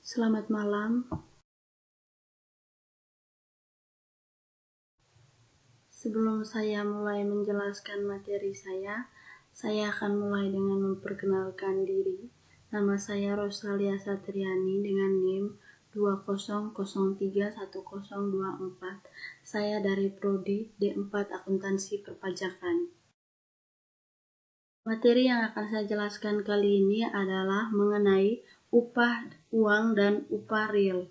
Selamat malam. Sebelum saya mulai menjelaskan materi saya akan mulai dengan memperkenalkan diri. Nama saya Rosalia Satriani dengan NIM 20031024. Saya dari Prodi D4 Akuntansi Perpajakan. Materi yang akan saya jelaskan kali ini adalah mengenai upah uang dan upah real.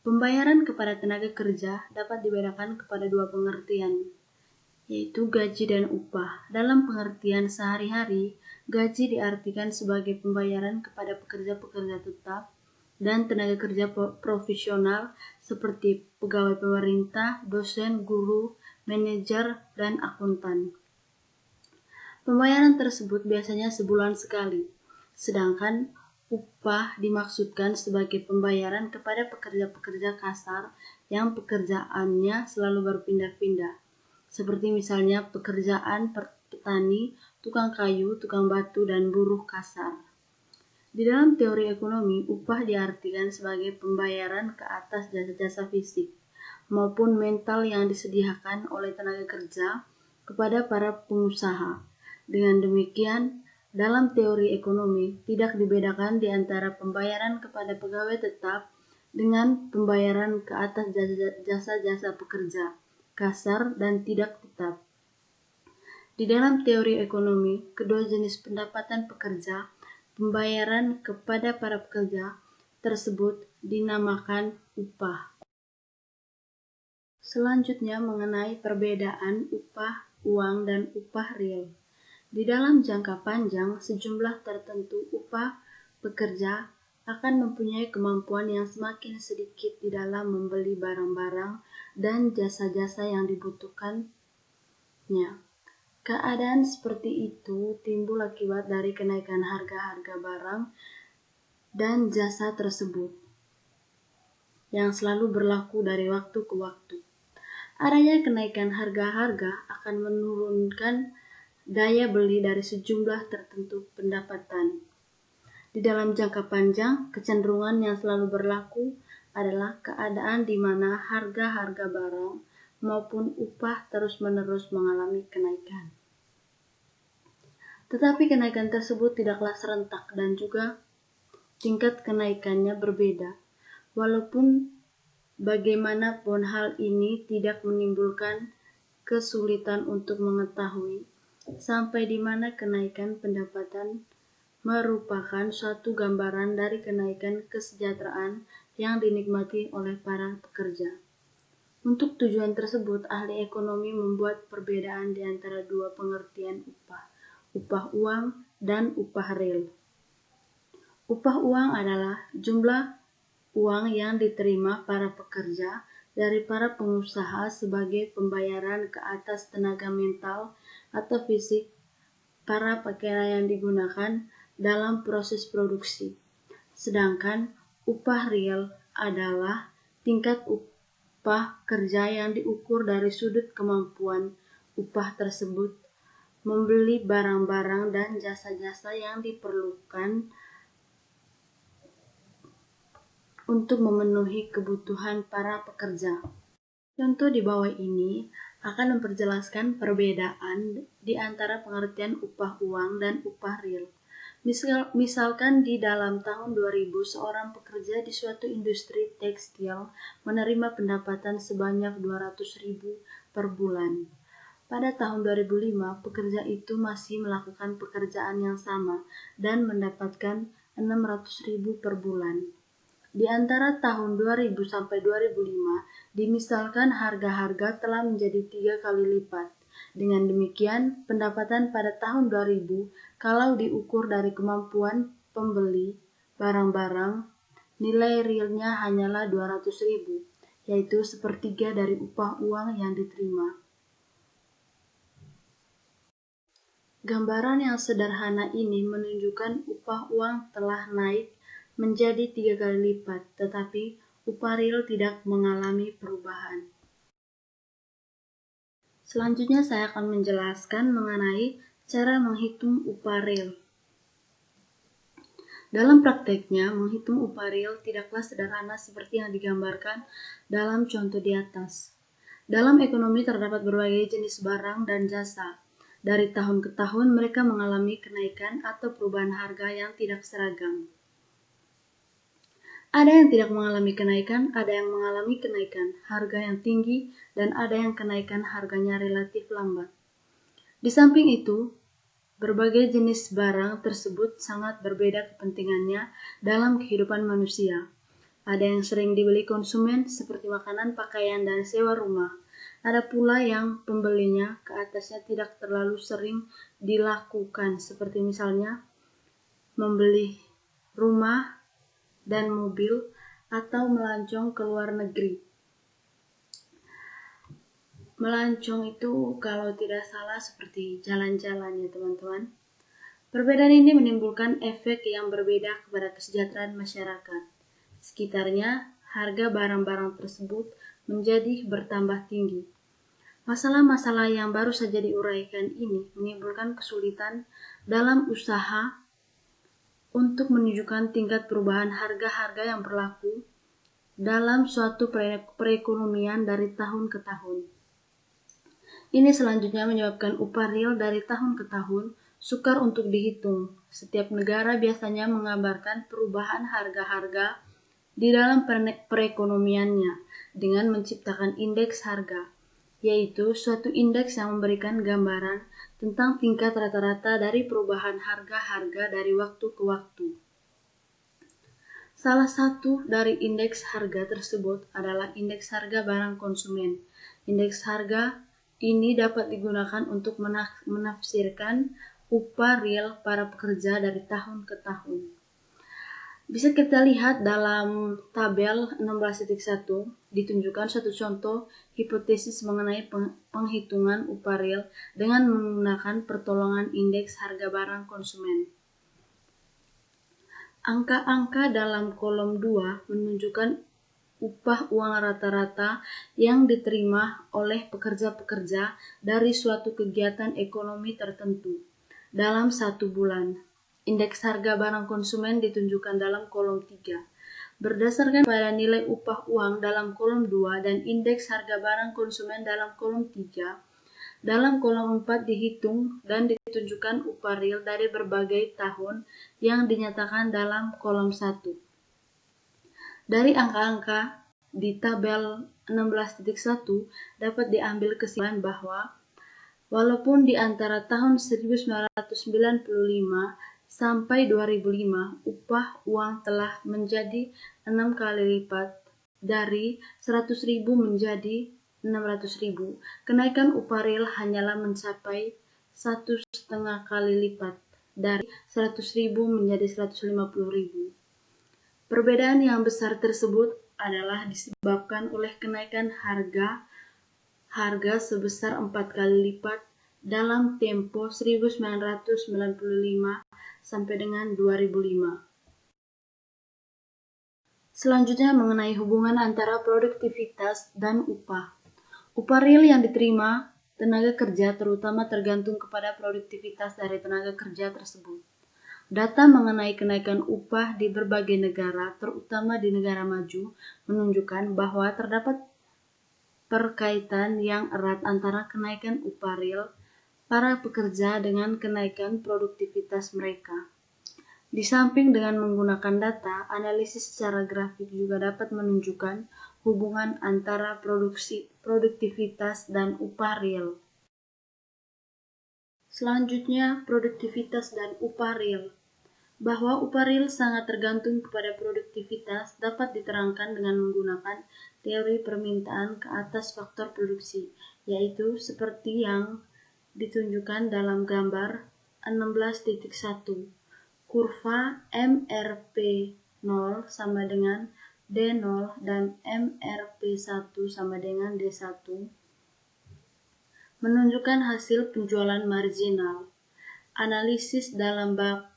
Pembayaran kepada tenaga kerja dapat dibedakan kepada dua pengertian, yaitu gaji dan upah. Dalam pengertian sehari-hari, gaji diartikan sebagai pembayaran kepada pekerja-pekerja tetap dan tenaga kerja profesional seperti pegawai pemerintah, dosen, guru, manajer, dan akuntan. Pembayaran tersebut biasanya sebulan sekali, sedangkan upah dimaksudkan sebagai pembayaran kepada pekerja-pekerja kasar yang pekerjaannya selalu berpindah-pindah, seperti misalnya pekerjaan petani, tukang kayu, tukang batu, dan buruh kasar. Di dalam teori ekonomi, upah diartikan sebagai pembayaran ke atas jasa-jasa fisik maupun mental yang disediakan oleh tenaga kerja kepada para pengusaha. Dengan demikian, dalam teori ekonomi tidak dibedakan di antara pembayaran kepada pegawai tetap dengan pembayaran ke atas jasa-jasa pekerja kasar dan tidak tetap. Di dalam teori ekonomi, kedua jenis pendapatan pekerja, pembayaran kepada para pekerja tersebut dinamakan upah. Selanjutnya mengenai perbedaan upah uang dan upah real. Di dalam jangka panjang, sejumlah tertentu upah pekerja akan mempunyai kemampuan yang semakin sedikit di dalam membeli barang-barang dan jasa-jasa yang dibutuhkannya. Keadaan seperti itu timbul akibat dari kenaikan harga-harga barang dan jasa tersebut yang selalu berlaku dari waktu ke waktu. Adanya kenaikan harga-harga akan menurunkan daya beli dari sejumlah tertentu pendapatan. Di dalam jangka panjang, kecenderungan yang selalu berlaku adalah keadaan di mana harga-harga barang maupun upah terus-menerus mengalami kenaikan. Tetapi kenaikan tersebut tidaklah serentak dan juga tingkat kenaikannya berbeda. Walaupun bagaimanapun hal ini tidak menimbulkan kesulitan untuk mengetahui sampai di mana kenaikan pendapatan merupakan suatu gambaran dari kenaikan kesejahteraan yang dinikmati oleh para pekerja. Untuk tujuan tersebut, ahli ekonomi membuat perbedaan di antara dua pengertian upah uang dan upah real. Upah uang adalah jumlah uang yang diterima para pekerja dari para pengusaha sebagai pembayaran ke atas tenaga mental atau fisik para pekerja yang digunakan dalam proses produksi. Sedangkan upah real adalah tingkat upah kerja yang diukur dari sudut kemampuan upah tersebut membeli barang-barang dan jasa-jasa yang diperlukan untuk memenuhi kebutuhan para pekerja. Contoh di bawah ini akan memperjelaskan perbedaan di antara pengertian upah uang dan upah real. Misalkan di dalam tahun 2000 seorang pekerja di suatu industri tekstil menerima pendapatan sebanyak 200.000 per bulan. Pada tahun 2005, pekerja itu masih melakukan pekerjaan yang sama dan mendapatkan 600.000 per bulan. Di antara tahun 2000 sampai 2005, dimisalkan harga-harga telah menjadi 3 kali lipat. Dengan demikian, pendapatan pada tahun 2000 kalau diukur dari kemampuan pembeli barang-barang, nilai realnya hanyalah 200.000, yaitu sepertiga dari upah uang yang diterima. Gambaran yang sederhana ini menunjukkan upah uang telah naik menjadi 3 kali lipat, tetapi upah real tidak mengalami perubahan. Selanjutnya saya akan menjelaskan mengenai cara menghitung upah real. Dalam prakteknya, menghitung upah real tidaklah sederhana seperti yang digambarkan dalam contoh di atas. Dalam ekonomi terdapat berbagai jenis barang dan jasa. Dari tahun ke tahun mereka mengalami kenaikan atau perubahan harga yang tidak seragam. Ada yang tidak mengalami kenaikan, ada yang mengalami kenaikan harga yang tinggi, dan ada yang kenaikan harganya relatif lambat. Di samping itu, berbagai jenis barang tersebut sangat berbeda kepentingannya dalam kehidupan manusia. Ada yang sering dibeli konsumen seperti makanan, pakaian, dan sewa rumah. Ada pula yang pembelinya ke atasnya tidak terlalu sering dilakukan seperti misalnya membeli rumah dan mobil atau melancong ke luar negeri. Melancong itu kalau tidak salah seperti jalan-jalan ya teman-teman. Perbedaan ini menimbulkan efek yang berbeda kepada kesejahteraan masyarakat. Sekitarnya, harga barang-barang tersebut menjadi bertambah tinggi. Masalah-masalah yang baru saja diuraikan ini menimbulkan kesulitan dalam usaha untuk menunjukkan tingkat perubahan harga-harga yang berlaku dalam suatu perekonomian dari tahun ke tahun. Ini selanjutnya menyebabkan upah real dari tahun ke tahun sukar untuk dihitung. Setiap negara biasanya menggambarkan perubahan harga-harga di dalam perekonomiannya dengan menciptakan indeks harga, yaitu suatu indeks yang memberikan gambaran tentang tingkat rata-rata dari perubahan harga-harga dari waktu ke waktu. Salah satu dari indeks harga tersebut adalah indeks harga barang konsumen. Indeks harga ini dapat digunakan untuk menafsirkan upah real para pekerja dari tahun ke tahun. Bisa kita lihat dalam tabel 16.1 ditunjukkan suatu contoh hipotesis mengenai penghitungan upah real dengan menggunakan pertolongan indeks harga barang konsumen. Angka-angka dalam kolom 2 menunjukkan upah uang rata-rata yang diterima oleh pekerja-pekerja dari suatu kegiatan ekonomi tertentu dalam satu bulan. Indeks harga barang konsumen ditunjukkan dalam kolom 3. Berdasarkan pada nilai upah uang dalam kolom 2 dan indeks harga barang konsumen dalam kolom 3, dalam kolom 4 dihitung dan ditunjukkan upah real dari berbagai tahun yang dinyatakan dalam kolom 1. Dari angka-angka di tabel 16.1 dapat diambil kesimpulan bahwa walaupun di antara tahun 1995 sampai 2005 upah uang telah menjadi 6 kali lipat dari 100.000 menjadi 600.000, kenaikan upah real hanyalah mencapai 1,5 kali lipat dari 100.000 menjadi 150.000. Perbedaan yang besar tersebut adalah disebabkan oleh kenaikan harga sebesar 4 kali lipat dalam tempo 1995 sampai dengan 2005. Selanjutnya mengenai hubungan antara produktivitas dan upah. Upah real yang diterima tenaga kerja terutama tergantung kepada produktivitas dari tenaga kerja tersebut. Data mengenai kenaikan upah di berbagai negara, terutama di negara maju, menunjukkan bahwa terdapat perkaitan yang erat antara kenaikan upah real para pekerja dengan kenaikan produktivitas mereka. Di samping dengan menggunakan data, analisis secara grafik juga dapat menunjukkan hubungan antara produktivitas dan upah real. Selanjutnya, produktivitas dan upah real. Bahwa upah real sangat tergantung kepada produktivitas dapat diterangkan dengan menggunakan teori permintaan ke atas faktor produksi, yaitu seperti yang ditunjukkan dalam gambar 16.1. Kurva MRP0 sama dengan D0 dan MRP1 sama dengan D1 menunjukkan hasil penjualan marginal. Analisis dalam bab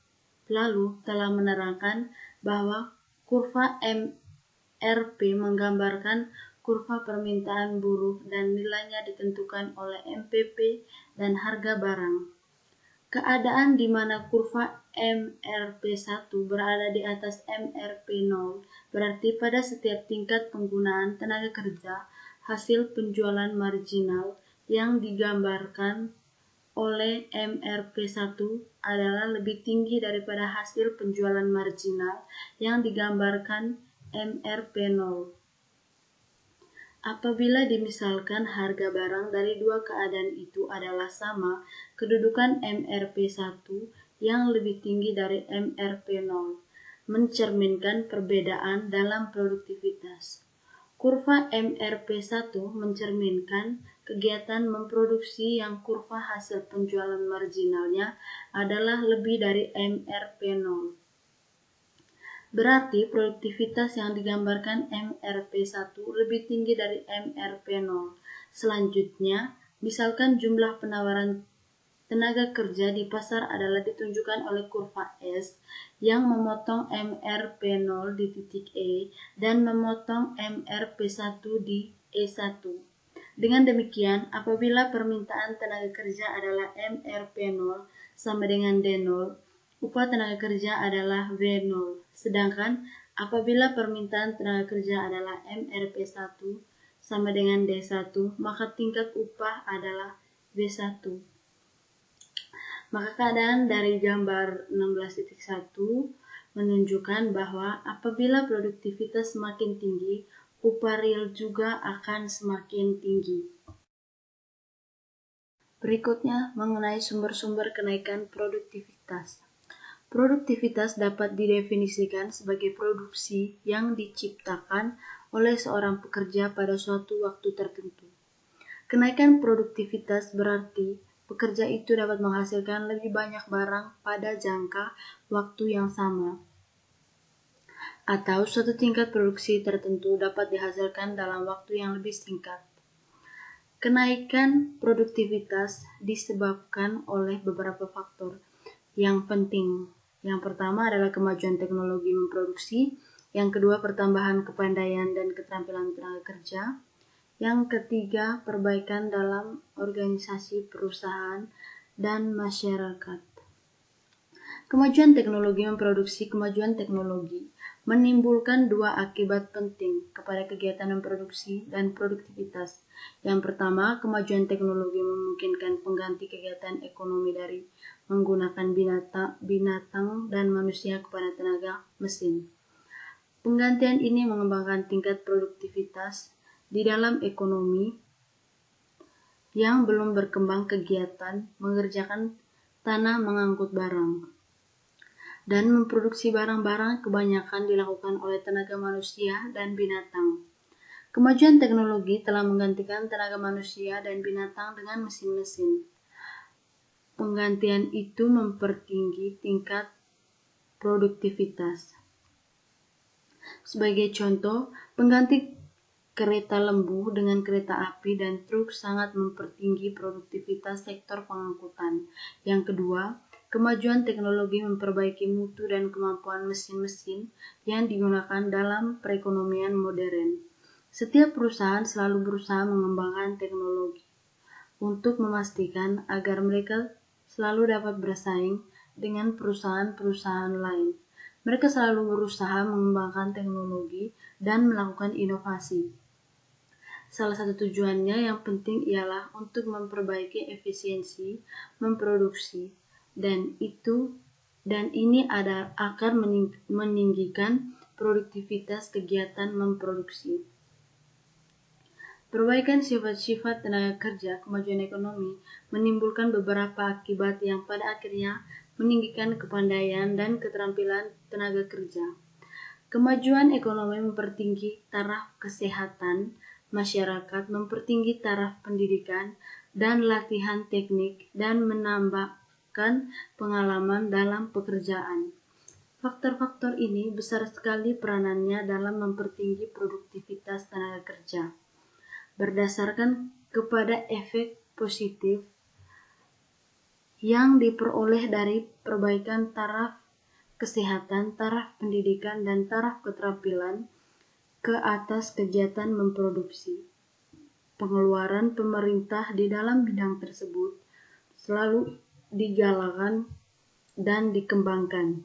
lalu telah menerangkan bahwa kurva MRP menggambarkan kurva permintaan buruh dan nilainya ditentukan oleh MPP dan harga barang. Keadaan di mana kurva MRP1 berada di atas MRP0 berarti pada setiap tingkat penggunaan tenaga kerja, hasil penjualan marginal yang digambarkan oleh MRP1 adalah lebih tinggi daripada hasil penjualan marginal yang digambarkan MRP0. Apabila dimisalkan harga barang dari dua keadaan itu adalah sama, kedudukan MRP1 yang lebih tinggi dari MRP0 mencerminkan perbedaan dalam produktivitas. Kurva MRP1 mencerminkan kegiatan memproduksi yang kurva hasil penjualan marginalnya adalah lebih dari MRP0. Berarti produktivitas yang digambarkan MRP1 lebih tinggi dari MRP0. Selanjutnya, misalkan jumlah penawaran tenaga kerja di pasar adalah ditunjukkan oleh kurva S yang memotong MRP0 di titik E dan memotong MRP1 di E1. Dengan demikian, apabila permintaan tenaga kerja adalah MRP0 sama dengan D0, upah tenaga kerja adalah W0. Sedangkan apabila permintaan tenaga kerja adalah MRP1 sama dengan D1, maka tingkat upah adalah W1. Maka keadaan dari gambar 16.1 menunjukkan bahwa apabila produktivitas semakin tinggi, upah real juga akan semakin tinggi. Berikutnya mengenai sumber-sumber kenaikan produktivitas. Produktivitas dapat didefinisikan sebagai produksi yang diciptakan oleh seorang pekerja pada suatu waktu tertentu. Kenaikan produktivitas berarti pekerja itu dapat menghasilkan lebih banyak barang pada jangka waktu yang sama, atau suatu tingkat produksi tertentu dapat dihasilkan dalam waktu yang lebih singkat. Kenaikan produktivitas disebabkan oleh beberapa faktor yang penting. Yang pertama adalah kemajuan teknologi memproduksi, yang kedua pertambahan kepandaian dan keterampilan tenaga kerja, yang ketiga perbaikan dalam organisasi perusahaan dan masyarakat. Kemajuan teknologi memproduksi. Kemajuan teknologi menimbulkan dua akibat penting kepada kegiatan memproduksi dan produktivitas. Yang pertama, kemajuan teknologi memungkinkan pengganti kegiatan ekonomi dari menggunakan binatang dan manusia kepada tenaga mesin. Penggantian ini mengembangkan tingkat produktivitas di dalam ekonomi yang belum berkembang kegiatan mengerjakan tanah mengangkut barang dan memproduksi barang-barang kebanyakan dilakukan oleh tenaga manusia dan binatang. Kemajuan teknologi telah menggantikan tenaga manusia dan binatang dengan mesin-mesin. Penggantian itu mempertinggi tingkat produktivitas. Sebagai contoh, pengganti kereta lembu dengan kereta api dan truk sangat mempertinggi produktivitas sektor pengangkutan. Yang kedua, kemajuan teknologi memperbaiki mutu dan kemampuan mesin-mesin yang digunakan dalam perekonomian modern. Setiap perusahaan selalu berusaha mengembangkan teknologi untuk memastikan agar mereka selalu dapat bersaing dengan perusahaan-perusahaan lain. Mereka selalu berusaha mengembangkan teknologi dan melakukan inovasi. Salah satu tujuannya yang penting ialah untuk memperbaiki efisiensi memproduksi dan ini akan meninggikan produktivitas kegiatan memproduksi. Perbaikan sifat-sifat tenaga kerja, kemajuan ekonomi menimbulkan beberapa akibat yang pada akhirnya meninggikan kepandaian dan keterampilan tenaga kerja. Kemajuan ekonomi mempertinggi taraf kesehatan masyarakat, mempertinggi taraf pendidikan dan latihan teknik, dan menambahkan pengalaman dalam pekerjaan. Faktor-faktor ini besar sekali peranannya dalam mempertinggi produktivitas tenaga kerja. Berdasarkan kepada efek positif yang diperoleh dari perbaikan taraf kesehatan, taraf pendidikan, dan taraf keterampilan ke atas kegiatan memproduksi. Pengeluaran pemerintah di dalam bidang tersebut selalu digalakan dan dikembangkan.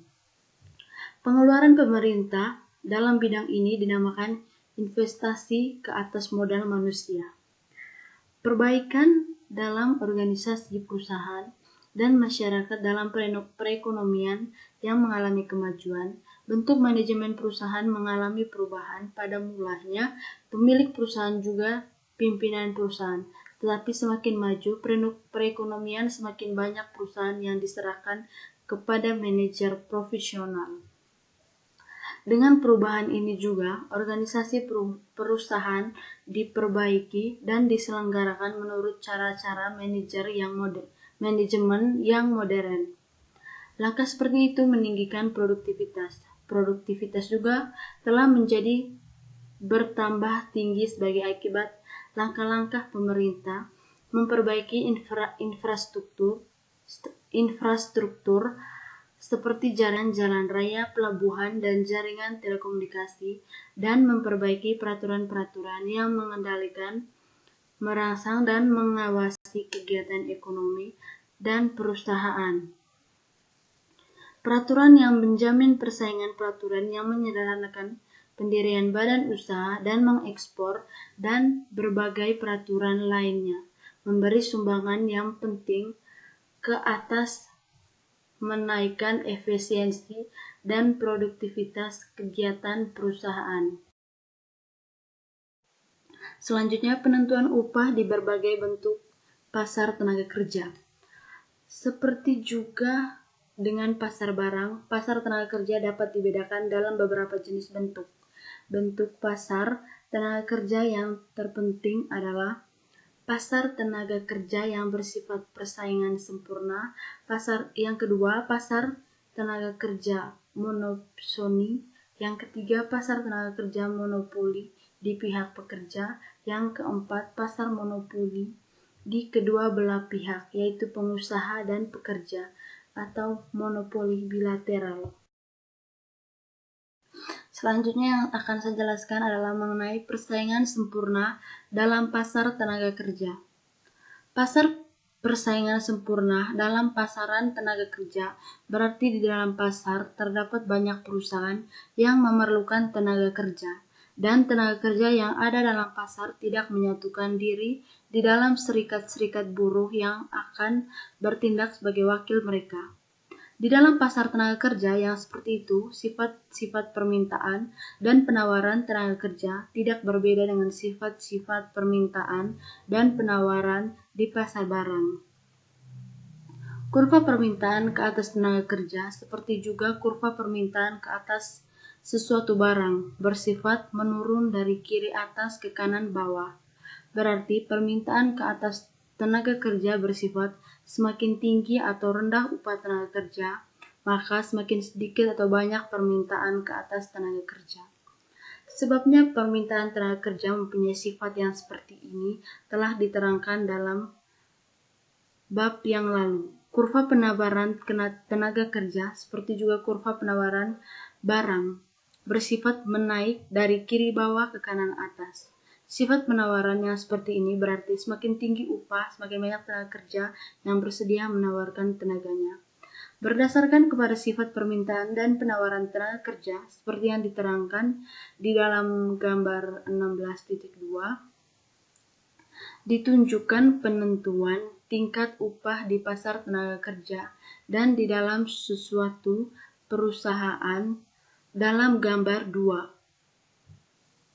Pengeluaran pemerintah dalam bidang ini dinamakan investasi ke atas modal manusia. Perbaikan dalam organisasi perusahaan dan masyarakat dalam perekonomian yang mengalami kemajuan, bentuk manajemen perusahaan mengalami perubahan. Pada mulanya, pemilik perusahaan juga pimpinan perusahaan. Tetapi semakin maju perekonomian, semakin banyak perusahaan yang diserahkan kepada manajer profesional. Dengan perubahan ini juga, organisasi perusahaan diperbaiki dan diselenggarakan menurut cara-cara manajemen yang modern. Langkah seperti itu meninggikan produktivitas. Produktivitas juga telah menjadi bertambah tinggi sebagai akibat langkah-langkah pemerintah memperbaiki infrastruktur seperti jalan raya, pelabuhan, dan jaringan telekomunikasi, dan memperbaiki peraturan-peraturan yang mengendalikan, merangsang, dan mengawasi kegiatan ekonomi dan perusahaan. Peraturan yang menjamin persaingan, peraturan yang menyederhanakan pendirian badan usaha dan mengekspor, dan berbagai peraturan lainnya memberi sumbangan yang penting ke atas menaikkan efisiensi dan produktivitas kegiatan perusahaan. Selanjutnya, penentuan upah di berbagai bentuk pasar tenaga kerja. Seperti juga dengan pasar barang, pasar tenaga kerja dapat dibedakan dalam beberapa jenis bentuk. Bentuk pasar tenaga kerja yang terpenting adalah pasar tenaga kerja yang bersifat persaingan sempurna. Yang kedua, pasar tenaga kerja monopsoni. Yang ketiga, pasar tenaga kerja monopoli di pihak pekerja. Yang keempat, pasar monopoli di kedua belah pihak, yaitu pengusaha dan pekerja, atau monopoli bilateral. Selanjutnya yang akan saya jelaskan adalah mengenai persaingan sempurna dalam pasar tenaga kerja. Pasar persaingan sempurna dalam pasaran tenaga kerja berarti di dalam pasar terdapat banyak perusahaan yang memerlukan tenaga kerja, dan tenaga kerja yang ada dalam pasar tidak menyatukan diri di dalam serikat-serikat buruh yang akan bertindak sebagai wakil mereka. Di dalam pasar tenaga kerja yang seperti itu, sifat-sifat permintaan dan penawaran tenaga kerja tidak berbeda dengan sifat-sifat permintaan dan penawaran di pasar barang. Kurva permintaan ke atas tenaga kerja seperti juga kurva permintaan ke atas sesuatu barang bersifat menurun dari kiri atas ke kanan bawah. Berarti permintaan ke atas tenaga kerja bersifat semakin tinggi atau rendah upah tenaga kerja, maka semakin sedikit atau banyak permintaan ke atas tenaga kerja. Sebabnya permintaan tenaga kerja mempunyai sifat yang seperti ini telah diterangkan dalam bab yang lalu. Kurva penawaran tenaga kerja seperti juga kurva penawaran barang bersifat menaik dari kiri bawah ke kanan atas. Sifat penawaran yang seperti ini berarti semakin tinggi upah, semakin banyak tenaga kerja yang bersedia menawarkan tenaganya. Berdasarkan kepada sifat permintaan dan penawaran tenaga kerja seperti yang diterangkan di dalam gambar 16.2, ditunjukkan penentuan tingkat upah di pasar tenaga kerja dan di dalam suatu perusahaan dalam gambar 2.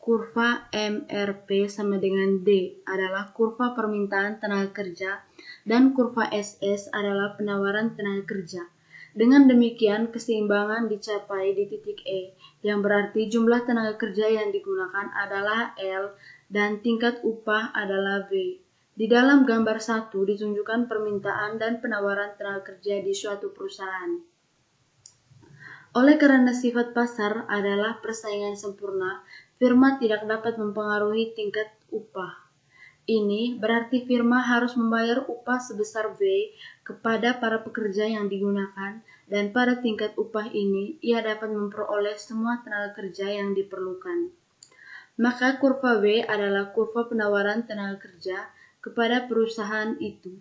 Kurva MRP sama dengan D adalah kurva permintaan tenaga kerja dan kurva SS adalah penawaran tenaga kerja. Dengan demikian, keseimbangan dicapai di titik E, yang berarti jumlah tenaga kerja yang digunakan adalah L dan tingkat upah adalah V. Di dalam gambar 1 ditunjukkan permintaan dan penawaran tenaga kerja di suatu perusahaan. Oleh karena sifat pasar adalah persaingan sempurna, firma tidak dapat mempengaruhi tingkat upah. Ini berarti firma harus membayar upah sebesar V kepada para pekerja yang digunakan, dan pada tingkat upah ini ia dapat memperoleh semua tenaga kerja yang diperlukan. Maka kurva V adalah kurva penawaran tenaga kerja kepada perusahaan itu.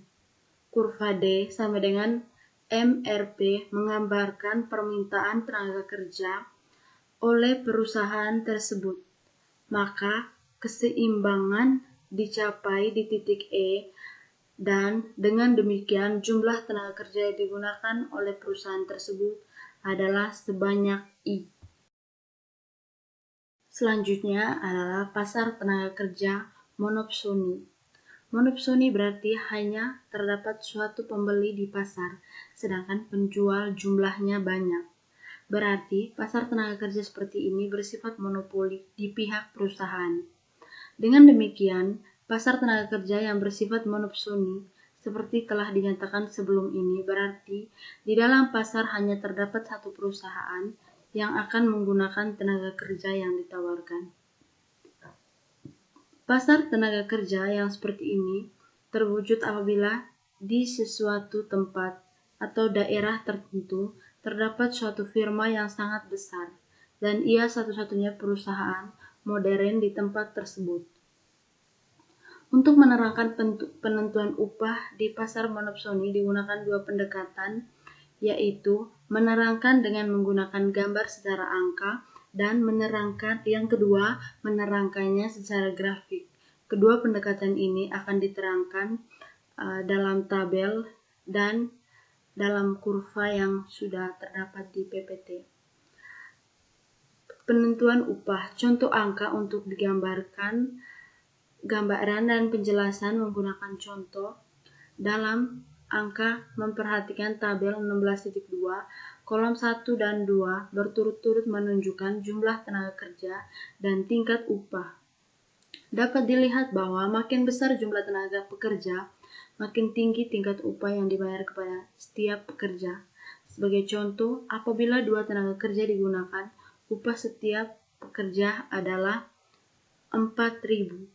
kurva D sama dengan MRP menggambarkan permintaan tenaga kerja oleh perusahaan tersebut. Maka keseimbangan dicapai di titik E dan dengan demikian jumlah tenaga kerja yang digunakan oleh perusahaan tersebut adalah sebanyak I. Selanjutnya adalah pasar tenaga kerja monopsoni. Monopsoni berarti hanya terdapat suatu pembeli di pasar, sedangkan penjual jumlahnya banyak. Berarti pasar tenaga kerja seperti ini bersifat monopoli di pihak perusahaan. Dengan demikian, pasar tenaga kerja yang bersifat monopsoni seperti telah dinyatakan sebelum ini berarti di dalam pasar hanya terdapat satu perusahaan yang akan menggunakan tenaga kerja yang ditawarkan. Pasar tenaga kerja yang seperti ini terwujud apabila di sesuatu tempat atau daerah tertentu terdapat suatu firma yang sangat besar dan ia satu-satunya perusahaan modern di tempat tersebut. Untuk menerangkan penentuan upah di pasar monopsoni digunakan dua pendekatan, yaitu menerangkan dengan menggunakan gambar secara angka dan yang kedua menerangkannya secara grafik. Kedua pendekatan ini akan diterangkan dalam tabel dan dalam kurva yang sudah terdapat di PPT. Penentuan upah, contoh angka untuk digambarkan gambaran dan penjelasan menggunakan contoh. Dalam angka memperhatikan tabel 16.2, kolom 1 dan 2 berturut-turut menunjukkan jumlah tenaga kerja dan tingkat upah. Dapat dilihat bahwa makin besar jumlah tenaga pekerja, makin tinggi tingkat upah yang dibayar kepada setiap pekerja. Sebagai contoh, apabila 2 tenaga kerja digunakan, upah setiap pekerja adalah 4.000.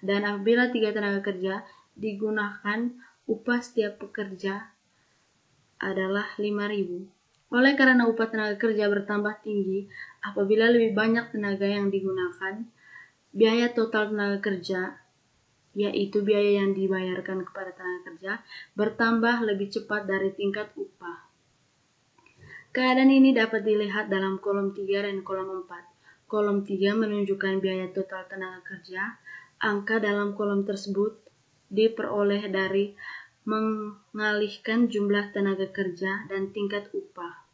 Dan apabila 3 tenaga kerja digunakan, upah setiap pekerja adalah 5.000. Oleh karena upah tenaga kerja bertambah tinggi, apabila lebih banyak tenaga yang digunakan, biaya total tenaga kerja, yaitu biaya yang dibayarkan kepada tenaga kerja, bertambah lebih cepat dari tingkat upah. Keadaan ini dapat dilihat dalam kolom 3 dan kolom 4. Kolom 3 menunjukkan biaya total tenaga kerja. Angka dalam kolom tersebut diperoleh dari mengalihkan jumlah tenaga kerja dan tingkat upah.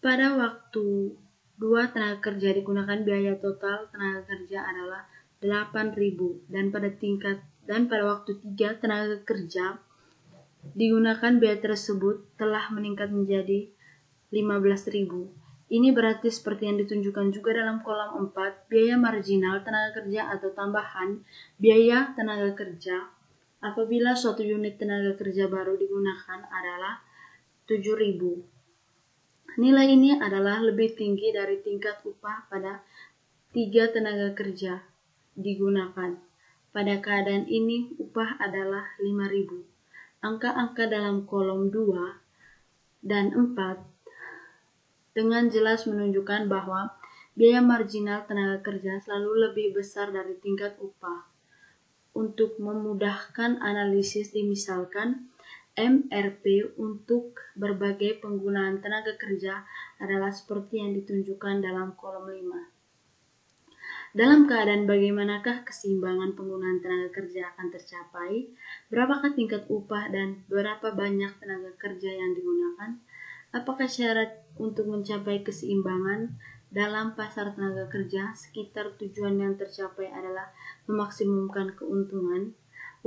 Pada waktu 2 tenaga kerja digunakan, biaya total tenaga kerja adalah 8.000 dan pada waktu 3 tenaga kerja digunakan, biaya tersebut telah meningkat menjadi 15.000. Ini berarti seperti yang ditunjukkan juga dalam kolom 4, biaya marginal tenaga kerja atau tambahan biaya tenaga kerja apabila suatu unit tenaga kerja baru digunakan adalah 7.000. Nilai ini adalah lebih tinggi dari tingkat upah pada 3 tenaga kerja digunakan. Pada keadaan ini, upah adalah 5.000. Angka-angka dalam kolom 2 dan 4 dengan jelas menunjukkan bahwa biaya marginal tenaga kerja selalu lebih besar dari tingkat upah. Untuk memudahkan analisis dimisalkan, MRP untuk berbagai penggunaan tenaga kerja adalah seperti yang ditunjukkan dalam kolom 5. Dalam keadaan bagaimanakah keseimbangan penggunaan tenaga kerja akan tercapai? Berapakah tingkat upah dan berapa banyak tenaga kerja yang digunakan? Apakah syarat untuk mencapai keseimbangan dalam pasar tenaga kerja sekitar tujuan yang tercapai adalah memaksimumkan keuntungan?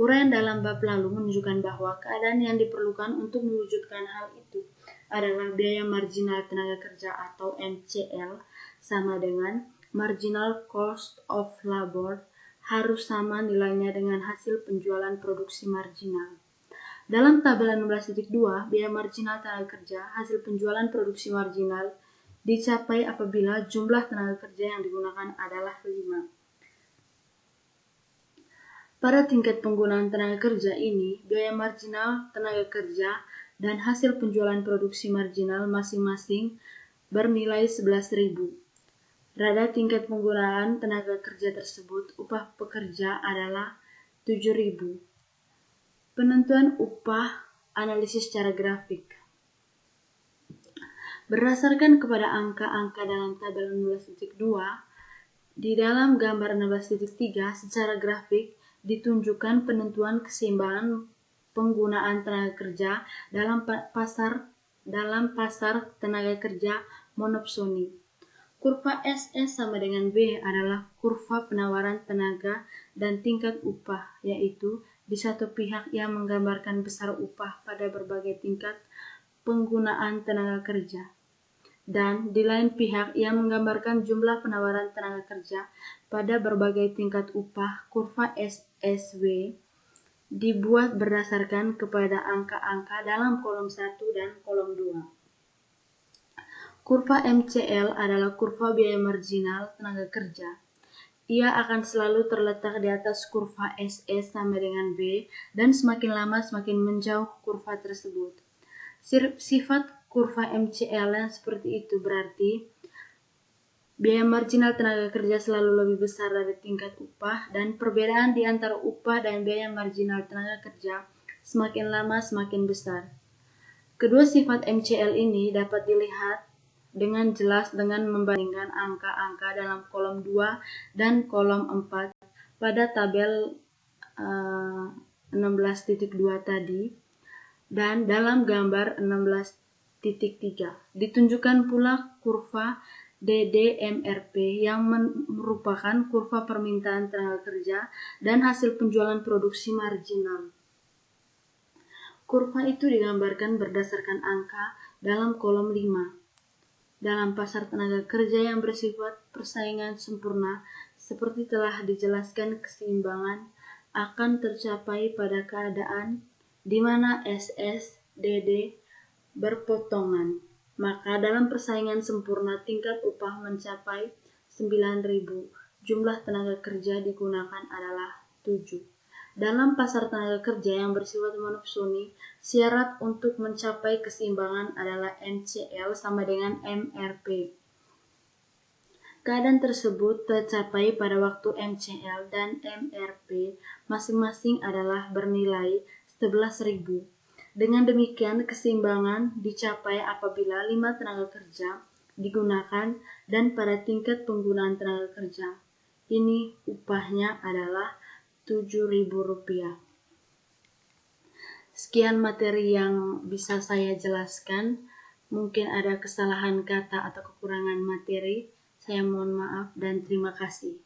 Uraian dalam bab lalu menunjukkan bahwa keadaan yang diperlukan untuk mewujudkan hal itu adalah biaya marginal tenaga kerja atau MCL sama dengan marginal cost of labor harus sama nilainya dengan hasil penjualan produksi marginal. Dalam tabel 16.2, biaya marginal tenaga kerja hasil penjualan produksi marginal dicapai apabila jumlah tenaga kerja yang digunakan adalah 5. Pada tingkat penggunaan tenaga kerja ini, biaya marginal tenaga kerja dan hasil penjualan produksi marginal masing-masing bernilai 11.000. Pada tingkat penggunaan tenaga kerja tersebut, upah pekerja adalah 7.000. Penentuan upah analisis secara grafik. Berdasarkan kepada angka-angka dalam tabel 16.2, di dalam gambar 16.3 secara grafik ditunjukkan penentuan keseimbangan penggunaan tenaga kerja dalam pasar tenaga kerja monopsoni. Kurva SS sama dengan B adalah kurva penawaran tenaga dan tingkat upah, yaitu di satu pihak yang menggambarkan besar upah pada berbagai tingkat penggunaan tenaga kerja, dan di lain pihak yang menggambarkan jumlah penawaran tenaga kerja pada berbagai tingkat upah. Kurva SSW dibuat berdasarkan kepada angka-angka dalam kolom 1 dan kolom 2. Kurva MCL adalah kurva biaya marginal tenaga kerja. Ia akan selalu terletak di atas kurva SS sama dengan B, dan semakin lama semakin menjauh kurva tersebut. Sifat kurva MCL yang seperti itu berarti biaya marginal tenaga kerja selalu lebih besar dari tingkat upah, dan perbedaan di antara upah dan biaya marginal tenaga kerja semakin lama semakin besar. Kedua sifat MCL ini dapat dilihat dengan jelas dengan membandingkan angka-angka dalam kolom 2 dan kolom 4 pada tabel 16.2 tadi, dan dalam gambar 16.3 ditunjukkan pula kurva DDMRP yang merupakan kurva permintaan tenaga kerja dan hasil penjualan produksi marginal. Kurva itu digambarkan berdasarkan angka dalam kolom 5. Dalam pasar tenaga kerja yang bersifat persaingan sempurna, seperti telah dijelaskan, keseimbangan akan tercapai pada keadaan di mana SS, DD berpotongan. Maka dalam persaingan sempurna tingkat upah mencapai 9.000, jumlah tenaga kerja digunakan adalah 7. Dalam pasar tenaga kerja yang bersifat monopsoni, syarat untuk mencapai keseimbangan adalah MCL sama dengan MRP. Keadaan tersebut tercapai pada waktu MCL dan MRP masing-masing adalah bernilai 11.000. Dengan demikian, keseimbangan dicapai apabila 5 tenaga kerja digunakan dan pada tingkat penggunaan tenaga kerja ini upahnya adalah Rp7.000. Sekian materi yang bisa saya jelaskan. Mungkin ada kesalahan kata atau kekurangan materi. Saya mohon maaf dan terima kasih.